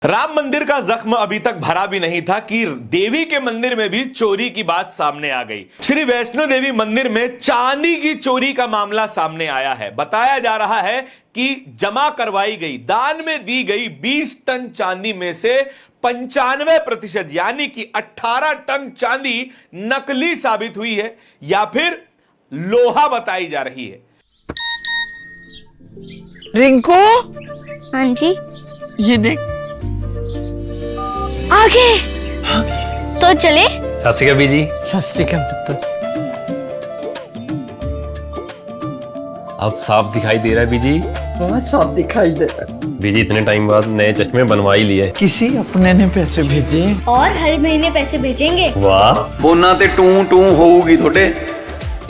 राम मंदिर का जख्म अभी तक भरा भी नहीं था कि देवी के मंदिर में भी चोरी की बात सामने आ गई। श्री वैष्णो देवी मंदिर में चांदी की चोरी का मामला सामने आया है। बताया जा रहा है कि जमा करवाई गई, दान में दी गई 20 टन चांदी में से 95% यानी कि 18 टन चांदी नकली साबित हुई है या फिर लोहा बताई जा रही है। रिंकू, हाँ जी, ये देख आगे तो चले। सत श्री अकाल बीजी। सत श्री अकाल पुत्र। अब साफ दिखाई दे रहा है बीजी। बहुत साफ दिखाई दे रहा है। बीजी इतने टाइम बाद नए चश्मे बनवा ही लिए। किसी अपने ने पैसे भेजे और हर महीने पैसे भेजेंगे। वाह, ਫੋਨਾਂ ਤੇ ਟੂ ਟੂ ਹੋਊਗੀ ਤੁਹਾਡੇ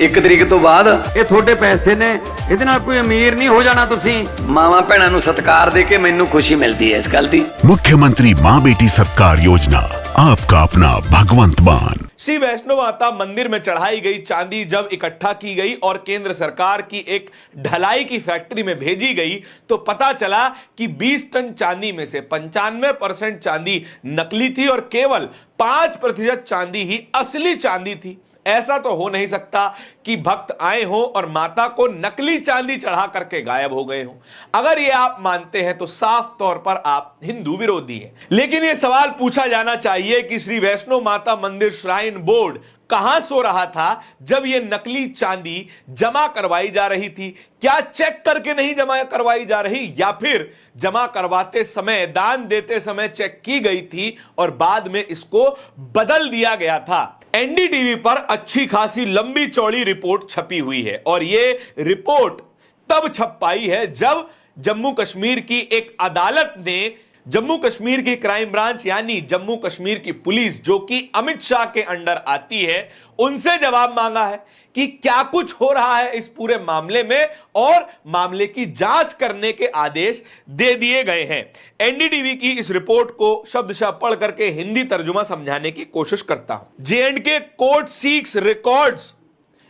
1 ਤਰੀਕ ਤੋਂ ਬਾਅਦ। ਇਹ ਤੁਹਾਡੇ ਪੈਸੇ ਨੇ, ਇਹਦੇ ਨਾਲ ਕੋਈ ਅਮੀਰ ਨਹੀਂ ਹੋ ਜਾਣਾ ਤੁਸੀਂ। ਮਾਵਾਂ ਭੈਣਾਂ ਨੂੰ ਸਤਿਕਾਰ ਦੇ ਕੇ ਮੈਨੂੰ ਖੁਸ਼ੀ ਮਿਲਦੀ ਹੈ ਇਸ ਗੱਲ ਦੀ। मुख्यमंत्री माँ बेटी सत्कार योजना, आपका अपना भगवंत मान। श्री वैष्णो माता मंदिर में चढ़ाई गई चांदी जब इकट्ठा की गई और केंद्र सरकार की एक ढलाई की फैक्ट्री में भेजी गई तो पता चला कि 20 टन चांदी में से 95% चांदी नकली थी और केवल 5% चांदी ही असली चांदी थी। ऐसा तो हो नहीं सकता कि भक्त आए हों और माता को नकली चांदी चढ़ा करके गायब हो गए हों। अगर ये आप मानते हैं तो साफ तौर पर आप हिंदू विरोधी हैं। लेकिन ये सवाल पूछा जाना चाहिए कि श्री वैष्णो माता मंदिर श्राइन बोर्ड कहां सो रहा था जब ये नकली चांदी जमा करवाई जा रही थी? क्या चेक करके नहीं जमा करवाई जा रही या फिर जमा करवाते समय, दान देते समय चेक की गई थी और बाद में इसको बदल दिया गया था? एनडीटीवी पर अच्छी खासी लंबी चौड़ी रिपोर्ट छपी हुई है और यह रिपोर्ट तब छप पाई है जब जम्मू कश्मीर की एक अदालत ने जम्मू कश्मीर की क्राइम ब्रांच यानी जम्मू कश्मीर की पुलिस, जो कि अमित शाह के अंडर आती है, उनसे जवाब मांगा है कि क्या कुछ हो रहा है इस पूरे मामले में और मामले की जांच करने के आदेश दे दिए गए हैं। एनडीटीवी की इस रिपोर्ट को शब्दशः पढ़ करके हिंदी तर्जुमा समझाने की कोशिश करता हूं। J and K court seeks records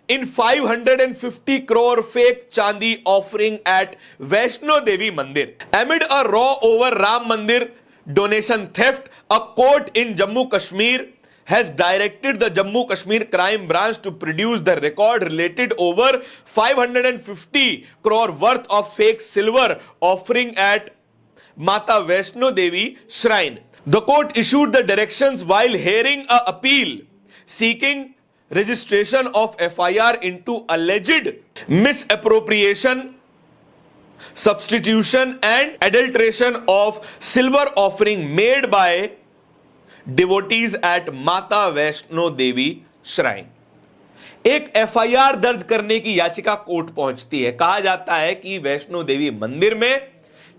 in 550 crore fake Chandi offering at Vaishno Devi Mandir. Amid a row over Ram Mandir donation theft, a court in Jammu Kashmir has directed the Jammu Kashmir Crime Branch to produce the record related over 550 crore worth of fake silver offering at Mata Vaishno Devi Shrine. The court issued the directions while hearing a appeal seeking registration of FIR into alleged misappropriation, substitution and adulteration of silver offering made by devotees at Mata Vaishno Devi Shrine. एक FIR दर्ज करने की याचिका court पहुंचती है। कहा जाता है कि वैष्णो देवी मंदिर में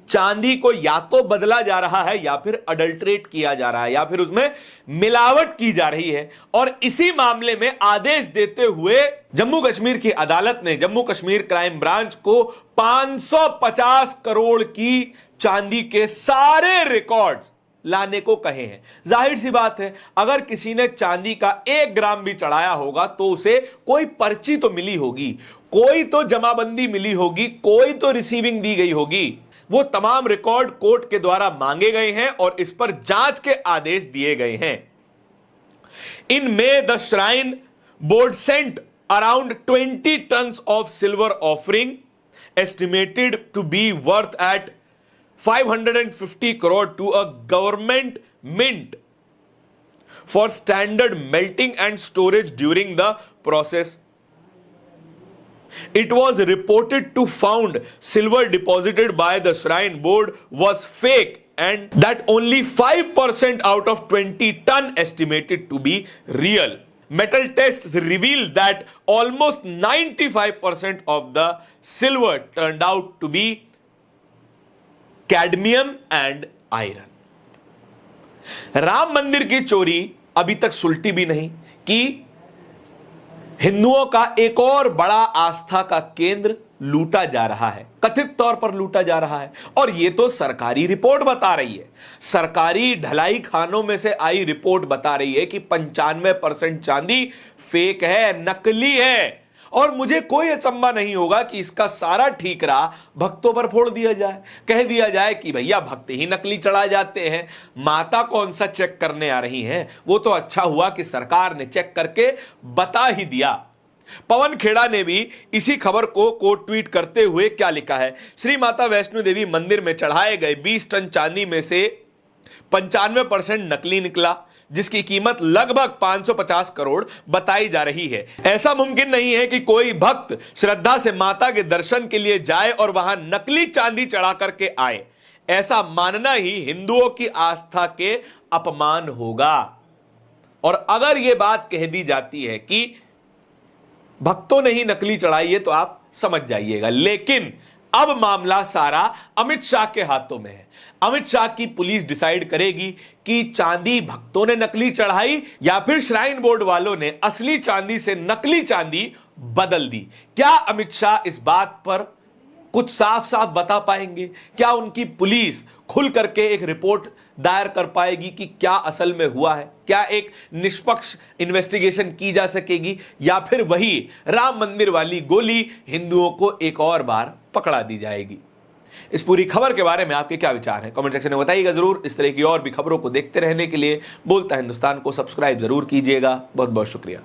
चांदी को या तो बदला जा रहा है या फिर अडल्ट्रेट किया जा रहा है या फिर उसमें मिलावट की जा रही है और इसी मामले में आदेश देते हुए जम्मू कश्मीर की अदालत ने जम्मू कश्मीर क्राइम ब्रांच को 550 करोड़ की चांदी के सारे रिकॉर्ड्स लाने को कहे हैं। जाहिर सी बात है, अगर किसी ने चांदी का 1 ग्राम भी चढ़ाया होगा तो उसे कोई पर्ची तो मिली होगी, कोई तो जमाबंदी मिली होगी, कोई तो रिसीविंग दी गई होगी। वो तमाम रिकॉर्ड कोर्ट के द्वारा मांगे गए हैं और इस पर जांच के आदेश दिए गए हैं। इन में the shrine board sent around 20 tons of silver offering estimated to be worth at 550 crore to a government mint for standard melting and storage during the process. It was reported to found silver deposited by the shrine board was fake and that only 5% out of 20 ton estimated to be real. Metal tests revealed that almost 95% of the silver turned out to be cadmium and iron. Ram मंदिर की चोरी अभी तक सुलटी भी नहीं कि हिंदुओं का एक और बड़ा आस्था का केंद्र लूटा जा रहा है, कथित तौर पर लूटा जा रहा है। और यह तो सरकारी रिपोर्ट बता रही है, सरकारी ढलाई खानों में से आई रिपोर्ट बता रही है कि 95% चांदी फेक है, नकली है और मुझे कोई अचंभा नहीं होगा कि इसका सारा ठीकरा भक्तों पर फोड़ दिया जाए, कह दिया जाए कि भैया भक्त ही नकली चढ़ा जाते हैं, माता कौन सा चेक करने आ रही हैं। वो तो अच्छा हुआ कि सरकार ने चेक करके बता ही दिया। पवन खेड़ा ने भी इसी खबर को कोट ट्वीट करते हुए क्या लिखा है, श्री माता वैष्णो देवी मंदिर में चढ़ाए गए 20 टन चांदी में से 95% नकली निकला, जिसकी कीमत लगभग 550 करोड़ बताई जा रही है। ऐसा मुमकिन नहीं है कि कोई भक्त श्रद्धा से माता के दर्शन के लिए जाए और वहां नकली चांदी चढ़ा करके आए। ऐसा मानना ही हिंदुओं की आस्था के अपमान होगा। और अगर यह बात कह दी जाती है कि भक्तों ने ही नकली चढ़ाई है तो आप समझ जाइएगा। लेकिन अब मामला सारा अमित शाह के हाथों में है। अमित शाह की पुलिस डिसाइड करेगी कि चांदी भक्तों ने नकली चढ़ाई या फिर श्राइन बोर्ड वालों ने असली चांदी से नकली चांदी बदल दी। क्या अमित शाह इस बात पर कुछ साफ साफ बता पाएंगे? क्या उनकी पुलिस खुल करके एक रिपोर्ट दायर कर पाएगी कि क्या असल में हुआ है? क्या एक निष्पक्ष इन्वेस्टिगेशन की जा सकेगी, या फिर वही राम मंदिर वाली गोली हिंदुओं को एक और बार पकड़ा दी जाएगी? इस पूरी खबर के बारे में आपके क्या विचार हैं? कमेंट सेक्शन में बताइएगा जरूर। इस तरह की और भी खबरों को देखते रहने के लिए बोलता हिंदुस्तान को सब्सक्राइब जरूर कीजिएगा। बहुत बहुत शुक्रिया।